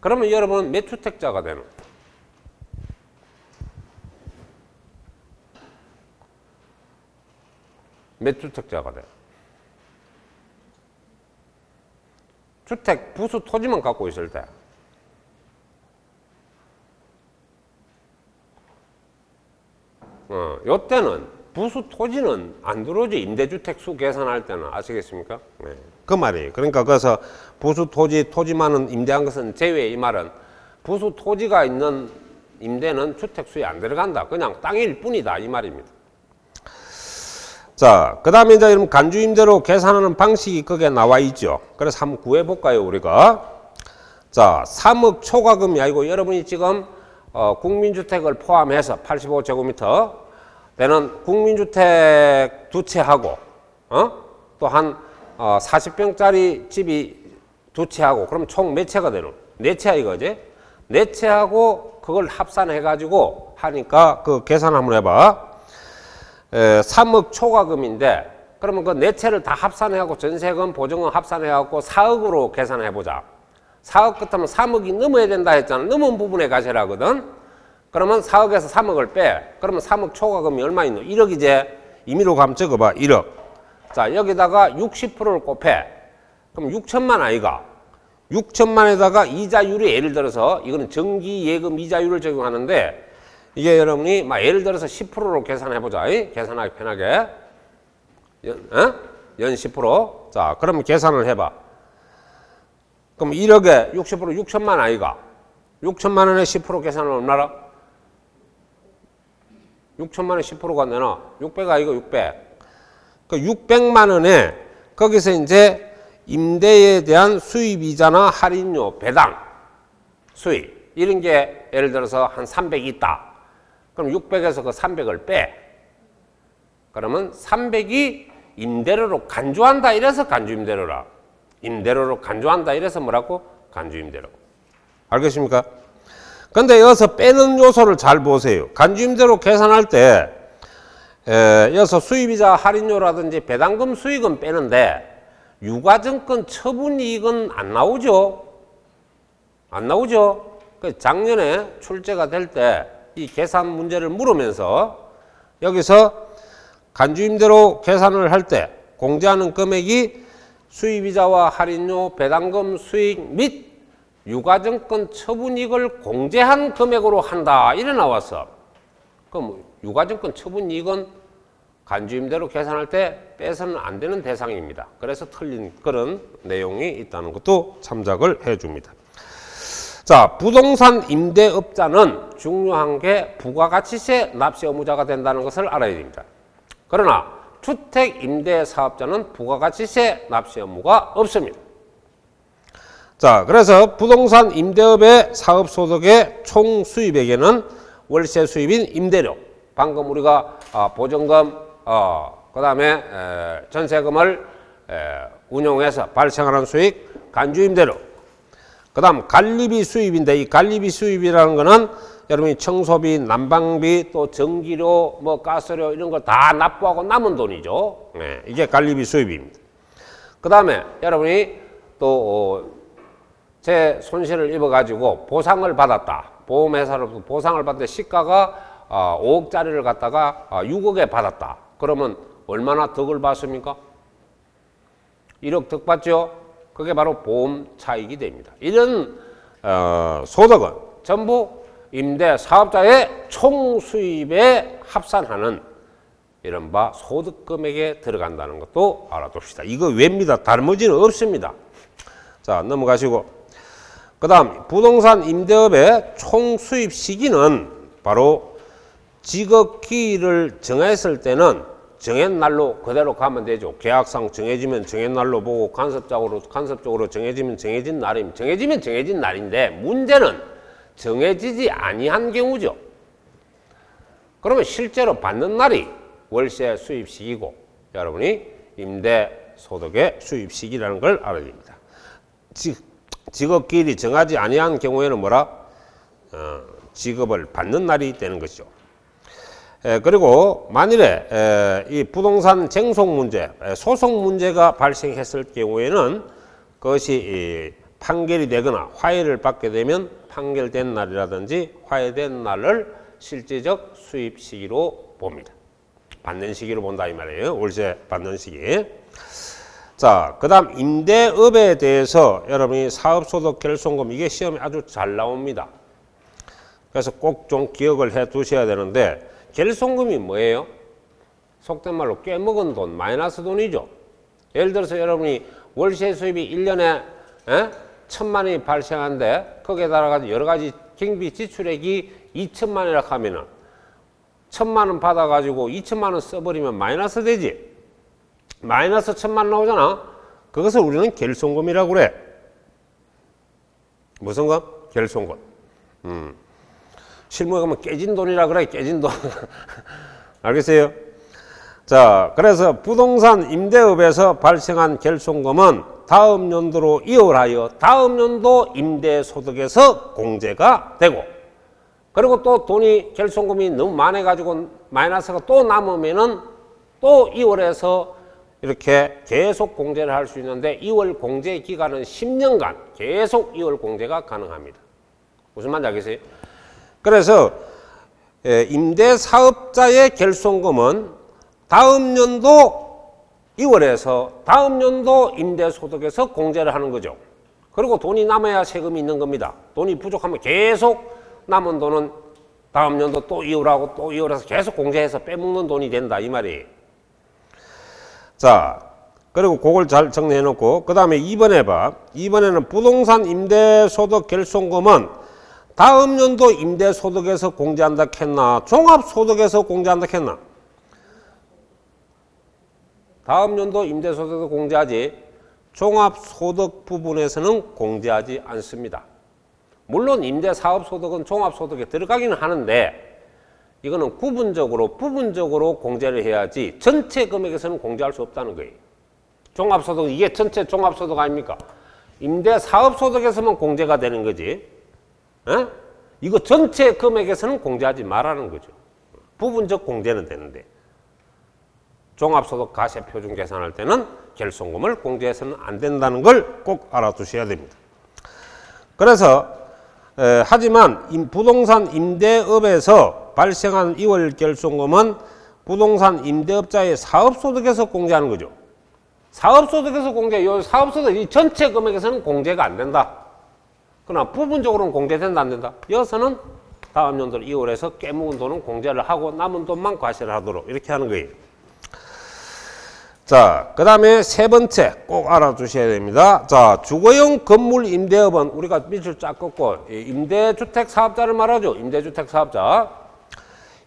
Speaker 1: 그러면 여러분은 몇 주택자가 되는? 몇 주택자가 돼? 주택 부수 토지만 갖고 있을 때 요때는 부수 토지는 안 들어오지. 임대주택 수 계산할 때는. 아시겠습니까? 네. 그 말이에요. 그러니까 그래서 부수 토지만은 임대한 것은 제외. 이 말은 부수 토지가 있는 임대는 주택 수에 안 들어간다. 그냥 땅일 뿐이다. 이 말입니다. 자, 그 다음에 이제 여러분 간주임대로 계산하는 방식이 거기에 나와 있죠. 그래서 한번 구해볼까요, 우리가? 자, 3억 초과금이 아니고 여러분이 지금
Speaker 2: 국민주택을 포함해서 85제곱미터 되는 국민주택 두 채하고 또 한 40평짜리 집이 두 채하고 그럼 총 몇 채가 되노? 네 채야 이거지? 네 채하고 그걸 합산해 가지고 하니까 그 계산 한번 해봐. 3억 초과금인데 그러면 그 네 채를 다 합산해 갖고 전세금 보증금 합산해 갖고 4억으로 계산해 보자. 4억 끝하면 3억이 넘어야 된다 했잖아. 넘은 부분에 가세라거든. 그러면 4억에서 3억을 빼. 그러면 3억 초과금이 얼마 있노? 1억이제. 임의로 가면 적어봐. 1억. 자, 여기다가 60%를 곱해. 그럼 6천만 아이가. 6천만에다가 이자율이 예를 들어서 이거는 정기 예금 이자율을 적용하는데 이게 여러분이 막 예를 들어서 10%로 계산해 보자. 계산하기 편하게. 연 10%. 자, 그러면 계산을 해봐. 그럼 1억에 60% 6천만 아이가. 6천만 원에 10% 계산은 얼마라? 6천만 원에 10%가 되나? 600 아이가 600. 그 600만 원에 거기서 이제 임대에 대한 수입이자나 할인료, 배당, 수입 이런 게 예를 들어서 한 300이 있다. 그럼 600에서 그 300을 빼. 그러면 300이 임대료로 간주한다 이래서 간주임대료라. 임대료로 간주한다 이래서 뭐라고? 간주임대료. 알겠습니까? 근데 여기서 빼는 요소를 잘 보세요. 간주임대료 계산할 때 여기서 수입이자 할인료라든지 배당금 수익은 빼는데 유가증권 처분이익은 안 나오죠. 안 나오죠. 작년에 출제가 될 때 이 계산 문제를 물으면서 여기서 간주임대로 계산을 할 때 공제하는 금액이 수입이자와 할인료, 배당금 수익 및 유가증권 처분이익을 공제한 금액으로 한다. 이래 나왔어. 그럼 유가증권 처분이익은 간주임대로 계산할 때 빼서는 안 되는 대상입니다. 그래서 틀린 그런 내용이 있다는 것도 참작을 해줍니다. 자, 부동산 임대업자는 중요한 게 부가가치세 납세 의무자가 된다는 것을 알아야 됩니다. 그러나 주택 임대 사업자는 부가가치세 납세 의무가 없습니다. 자, 그래서 부동산 임대업의 사업소득의 총 수입에게는 월세 수입인 임대료, 방금 우리가 보증금, 그 다음에 전세금을 운용해서 발생하는 수익, 간주임대료, 그 다음 관리비 수입인데 이 관리비 수입이라는 거는 여러분이 청소비, 난방비, 또 전기료, 뭐 가스료 이런 거 다 납부하고 남은 돈이죠. 네, 이게 관리비 수입입니다. 그 다음에 여러분이 또 제 손실을 입어가지고 보상을 받았다. 보험회사로부터 보상을 받는데 시가가 5억짜리를 갖다가 6억에 받았다. 그러면 얼마나 덕을 받습니까? 1억 덕 받죠? 그게 바로 보험 차익이 됩니다. 이런 소득은 전부 임대 사업자의 총 수입에 합산하는 이른바 소득 금액에 들어간다는 것도 알아둡시다. 이거 외입니다. 다름지는 없습니다. 자, 넘어가시고. 그 다음 부동산 임대업의 총 수입 시기는 바로 직업기일을 정했을 때는 정한 날로 그대로 가면 되죠. 계약상 정해지면 정한 날로 보고 간섭적으로 정해지면 정해진 날입니다. 정해지면 정해진 날인데 문제는 정해지지 아니한 경우죠. 그러면 실제로 받는 날이 월세 수입 시기고 여러분이 임대 소득의 수입 시기라는 걸 알아야 됩니다. 직업기일이 정하지 아니한 경우에는 뭐라? 직업을 받는 날이 되는 것이죠. 그리고 만일에 이 부동산 쟁송 문제, 소송 문제가 발생했을 경우에는 그것이 판결이 되거나 화해를 받게 되면 판결된 날이라든지 화해된 날을 실제적 수입 시기로 봅니다. 받는 시기로 본다 이 말이에요. 월세 받는 시기. 자, 그 다음 임대업에 대해서 여러분이 사업소득 결손금 이게 시험에 아주 잘 나옵니다. 그래서 꼭 좀 기억을 해 두셔야 되는데 결손금이 뭐예요? 속된 말로 꿰먹은 돈, 마이너스 돈이죠. 예를 들어서 여러분이 월세 수입이 1년에 1,000만 원이 발생한데 거기에다가 여러 가지 경비 지출액이 2천만 원이라고 하면은 1,000만 원 받아가지고 2천만 원 써버리면 마이너스 되지. 마이너스 1,000만 원 나오잖아. 그것을 우리는 결손금이라고 그래. 무슨 금? 결손금. 실무에 가면 깨진 돈이라 그래, 깨진 돈. 알겠어요? 자, 그래서 부동산 임대업에서 발생한 결손금은 다음 연도로 이월하여 다음 연도 임대소득에서 공제가 되고, 그리고 또 돈이 결손금이 너무 많아가지고 마이너스가 또 남으면은 또 2월에서 이렇게 계속 공제를 할 수 있는데 2월 공제 기간은 10년간 계속 2월 공제가 가능합니다. 무슨 말인지 알겠어요? 그래서 임대사업자의 결손금은 다음 연도 2월에서 다음 연도 임대소득에서 공제를 하는 거죠. 그리고 돈이 남아야 세금이 있는 겁니다. 돈이 부족하면 계속 남은 돈은 다음 연도 또 2월하고 또 2월에서 계속 공제해서 빼먹는 돈이 된다 이 말이에요. 자, 그리고 그걸 잘 정리해 놓고 그 다음에 2번에 봐. 2번에는 부동산 임대소득 결손금은 다음 연도 임대소득에서 공제한다 했나 종합소득에서 공제한다 했나? 다음 연도 임대소득에서 공제하지 종합소득 부분에서는 공제하지 않습니다. 물론 임대사업소득은 종합소득에 들어가기는 하는데 이거는 부분적으로 공제를 해야지 전체 금액에서는 공제할 수 없다는 거예요. 종합소득, 이게 전체 종합소득 아닙니까? 임대사업소득에서만 공제가 되는 거지. 에? 이거 전체 금액에서는 공제하지 말라는 거죠. 부분적 공제는 되는데 종합소득 가세표준 계산할 때는 결손금을 공제해서는 안 된다는 걸 꼭 알아두셔야 됩니다. 그래서 하지만 부동산 임대업에서 발생한 2월 결손금은 부동산 임대업자의 사업소득에서 공제하는 거죠. 사업소득에서 공제, 요 사업소득 이 전체 금액에서는 공제가 안 된다. 그러나 부분적으로는 공제된다 안 된다. 여기서는 다음 연도 2월에서 깨묵은 돈은 공제를 하고 남은 돈만 과세를 하도록 이렇게 하는 거예요. 자, 그 다음에 세 번째 꼭 알아두셔야 됩니다. 자, 주거용 건물 임대업은 우리가 밑줄 쫙 긋고 임대주택 사업자를 말하죠. 임대주택 사업자.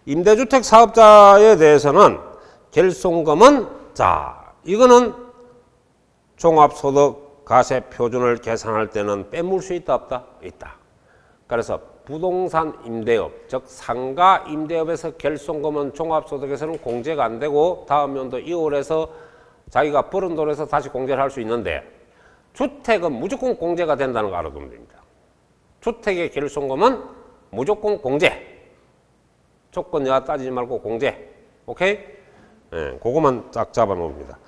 Speaker 2: 임대주택 사업자에 대해서는 결손금은 자, 이거는 종합소득 가세 표준을 계산할 때는 빼물 수 있다 없다? 있다. 그래서 부동산 임대업, 즉 상가 임대업에서 결손금은 종합소득에서는 공제가 안 되고 다음 연도 2월에서 자기가 벌은 돈에서 다시 공제를 할 수 있는데 주택은 무조건 공제가 된다는 거 알아두면 됩니다. 주택의 결손금은 무조건 공제. 조건 여하 따지지 말고 공제. 오케이? 네, 그거만 딱 잡아놓습니다.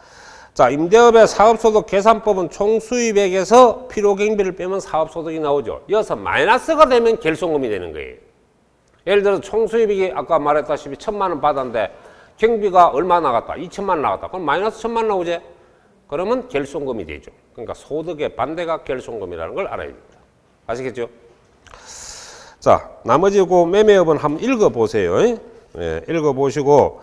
Speaker 2: 자, 임대업의 사업소득 계산법은 총수입액에서 필요경비를 빼면 사업소득이 나오죠. 이어서 마이너스가 되면 결손금이 되는 거예요. 예를 들어서 총수입액이 아까 말했다시피 1,000만 원 받았는데 경비가 얼마 나갔다? 2천만 원 나갔다. 그럼 마이너스 1,000만 원 나오지? 그러면 결손금이 되죠. 그러니까 소득의 반대가 결손금이라는 걸 알아야 됩니다. 아시겠죠? 자, 나머지 그 매매업은 한번 읽어보세요. 예, 읽어보시고,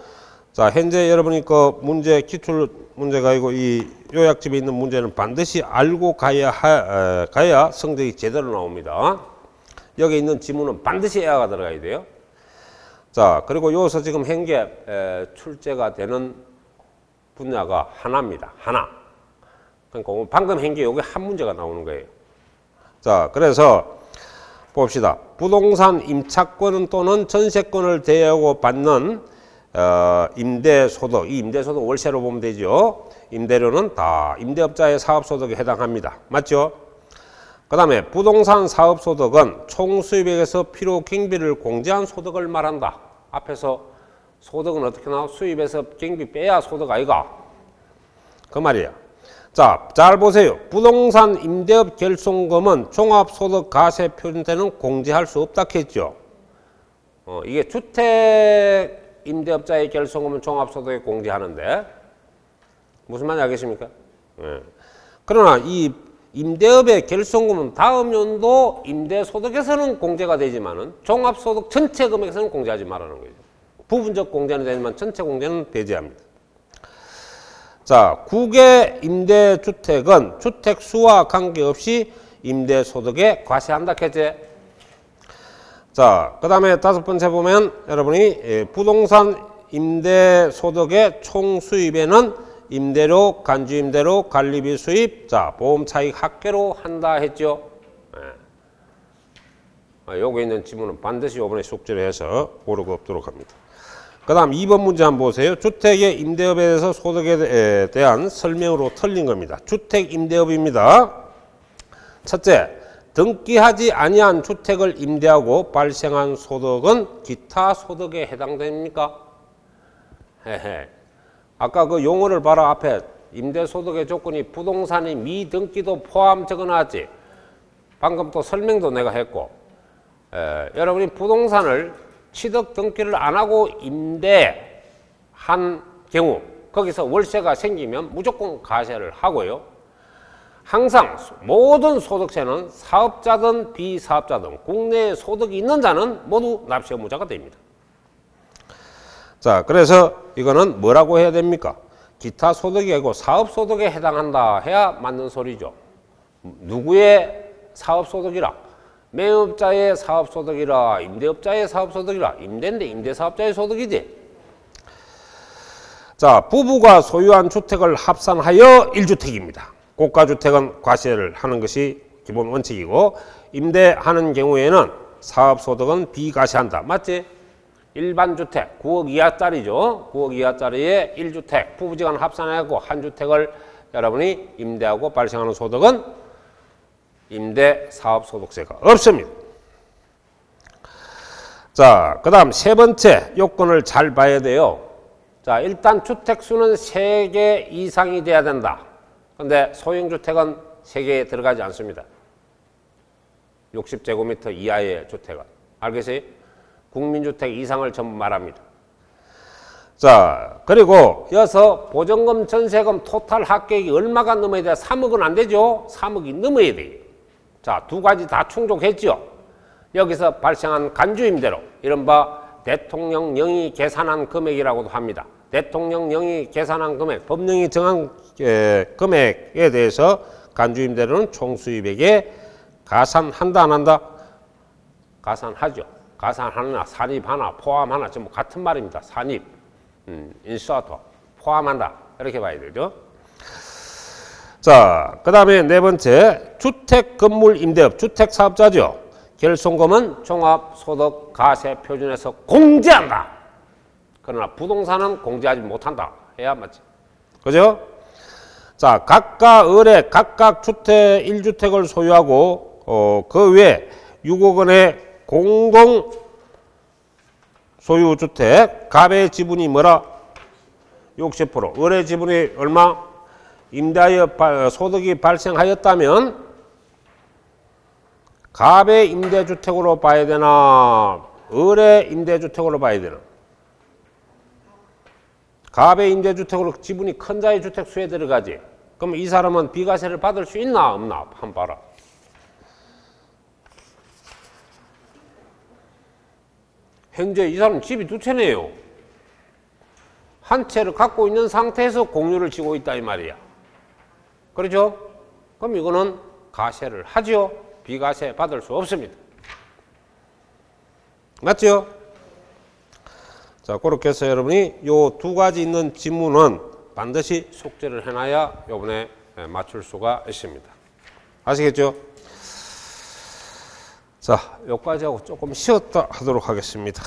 Speaker 2: 자, 현재 여러분이 그 문제, 기출 문제가 아니고 이 요약집에 있는 문제는 반드시 알고 가야 성적이 제대로 나옵니다. 여기 있는 지문은 반드시 에어가 들어가야 돼요. 자, 그리고 여기서 지금 현재 출제가 되는 분야가 하나입니다. 하나. 그러니까 방금 현재 여기 한 문제가 나오는 거예요. 자, 그래서 봅시다. 부동산 임차권 또는 전세권을 대여하고 받는 임대소득, 이 임대소득 월세로 보면 되죠. 임대료는 다 임대업자의 사업소득에 해당합니다. 맞죠? 그 다음에 부동산 사업소득은 총수입액에서 필요경비를 공제한 소득을 말한다. 앞에서 소득은 어떻게 나와? 수입에서 경비 빼야 소득 아이가? 그 말이야. 자, 잘 보세요. 부동산 임대업 결손금은 종합소득 가세 표준 때는 공제할 수 없다 했죠. 이게 주택 임대업자의 결손금은 종합소득에 공제하는데 무슨 말인지 알겠습니까? 예. 그러나 이 임대업의 결손금은 다음 연도 임대소득에서는 공제가 되지만은 종합소득 전체 금액에서는 공제하지 말라는 거죠. 부분적 공제는 되지만 전체 공제는 배제합니다. 자, 국외 임대주택은 주택 수와 관계없이 임대소득에 과세한다 했지. 자, 그 다음에 다섯 번째 보면 여러분이 부동산 임대소득의 총수입에는 임대료, 간주임대료, 관리비 수입, 자, 보험 차익 합계로 한다 했죠. 여기 있는 지문은 반드시 이번에 숙지를 해서 오류가 없도록 합니다. 그 다음 2번 문제 한번 보세요. 주택의 임대업에 대해서 소득에 대한 설명으로 틀린 겁니다. 주택 임대업입니다. 첫째, 등기하지 아니한 주택을 임대하고 발생한 소득은 기타 소득에 해당됩니까? 헤헤. 아까 그 용어를 봐라. 앞에 임대소득의 조건이 부동산이 미등기도 포함 적어놨지. 방금 또 설명도 내가 했고, 여러분이 부동산을 취득 등기를 안 하고 임대한 경우 거기서 월세가 생기면 무조건 가세를 하고요. 항상 모든 소득세는 사업자든 비사업자든 국내에 소득이 있는 자는 모두 납세 의무자가 됩니다. 자, 그래서 이거는 뭐라고 해야 됩니까? 기타 소득이 아니고 사업소득에 해당한다 해야 맞는 소리죠. 누구의 사업소득이라? 매업자의 사업소득이라? 임대업자의 사업소득이라? 임대인데 임대사업자의 소득이지. 자, 부부가 소유한 주택을 합산하여 1주택입니다. 고가주택은 과세를 하는 것이 기본 원칙이고, 임대하는 경우에는 사업소득은 비과세한다. 맞지? 일반 주택 9억 이하짜리죠. 9억 이하짜리의 1주택 부부지간 합산하고 한 주택을 여러분이 임대하고 발생하는 소득은 임대사업소득세가 없습니다. 자, 그 다음 세 번째 요건을 잘 봐야 돼요. 자, 일단 주택수는 3개 이상이 돼야 된다. 근데 소형주택은 3개에 들어가지 않습니다. 60제곱미터 이하의 주택은. 알겠어요? 국민주택 이상을 전부 말합니다. 자, 그리고 여기서 보증금, 전세금, 토탈 합계액이 얼마가 넘어야 돼? 3억은 안 되죠? 3억이 넘어야 돼요. 자, 두 가지 다 충족했죠? 여기서 발생한 간주임대로 이른바 대통령 명의 계산한 금액이라고도 합니다. 대통령 명의 계산한 금액, 법령이 정한 금액에 대해서 간주임대로는 총수입액에 가산한다 안 한다? 가산하죠. 가산하나 산입하나 포함하나 전부 같은 말입니다. 산입, 인서터 포함한다 이렇게 봐야 되죠. 자, 그 다음에 네 번째 주택 건물 임대업 주택사업자죠. 결손금은 종합소득과세표준에서 공제한다. 그러나 부동산은 공제하지 못한다 해야 맞지. 그죠? 자, 각각 을에 각각 주택 1주택을 소유하고 그 외에 6억 원의 공동 소유주택 갑의 지분이 뭐라? 60%. 을의 지분이 얼마? 임대하여 소득이 발생하였다면 갑의 임대주택으로 봐야 되나? 을의 임대주택으로 봐야 되나? 갑의 임대주택으로 지분이 큰 자의 주택수에 들어가지. 그럼 이 사람은 비과세를 받을 수 있나 없나? 한번 봐라. 현재 이 사람은 집이 2채네요. 한 채를 갖고 있는 상태에서 공유를 지고 있다 이 말이야. 그렇죠? 그럼 이거는 과세를 하죠. 비과세 받을 수 없습니다. 맞죠? 자, 그렇게 해서 여러분이 요 두 가지 있는 지문은 반드시 숙제를 해놔야 이번에 맞출 수가 있습니다. 아시겠죠? 자, 여기까지 하고 조금 쉬었다 하도록 하겠습니다.